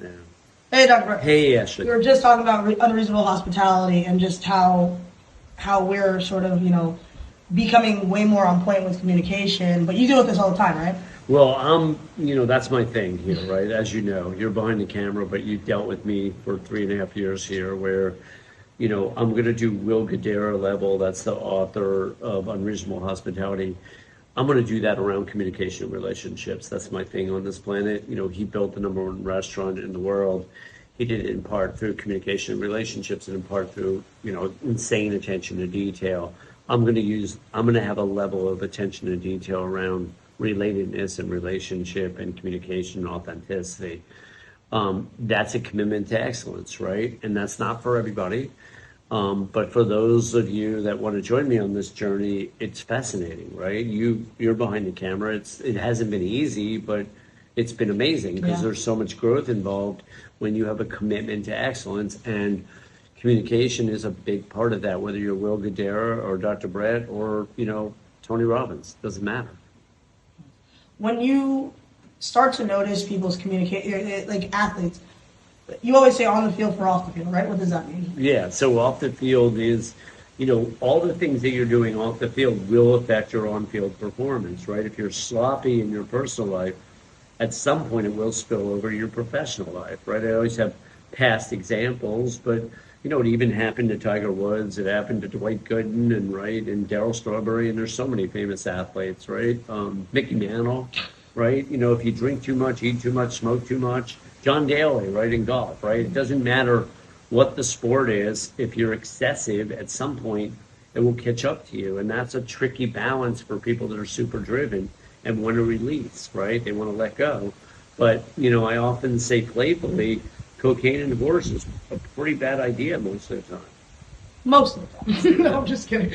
Yeah. Hey, Dr. Brett. Hey, Ashley. We were just talking about unreasonable hospitality and just how we're sort of, becoming way more on point with communication. But you deal with this all the time, right? Well, that's my thing here, right? As you know, you're behind the camera, but you dealt with me for 3.5 years here where, I'm going to do Will Guidara level. That's the author of Unreasonable Hospitality. I'm going to do that around communication and relationships. That's my thing on this planet. He built the #1 restaurant in the world. He did it in part through communication and relationships and in part through, insane attention to detail. I'm going to have a level of attention to detail around relatedness and relationship and communication and authenticity. That's a commitment to excellence, right? And that's not for everybody. But for those of you that want to join me on this journey, it's fascinating, right? You're behind the camera. It hasn't been easy, but it's been amazing because there's so much growth involved when you have a commitment to excellence, and communication is a big part of that. Whether you're Will Guidara or Dr. Brett or Tony Robbins, doesn't matter. When you start to notice people's communication, like athletes, you always say on the field for off the field, right? What does that mean? Yeah, so off the field is, all the things that you're doing off the field will affect your on-field performance, right? If you're sloppy in your personal life, at some point it will spill over your professional life, right? I always have past examples, but it even happened to Tiger Woods, it happened to Dwight Gooden and Darryl Strawberry, and there's so many famous athletes, right? Mickey Mantle, right? If you drink too much, eat too much, smoke too much, John Daly, right, in golf, right? It doesn't matter what the sport is. If you're excessive, at some point, it will catch up to you. And that's a tricky balance for people that are super driven and want to release, right? They want to let go. But, I often say playfully, cocaine and divorce is a pretty bad idea most of the time. Most of the time. No, I'm just kidding.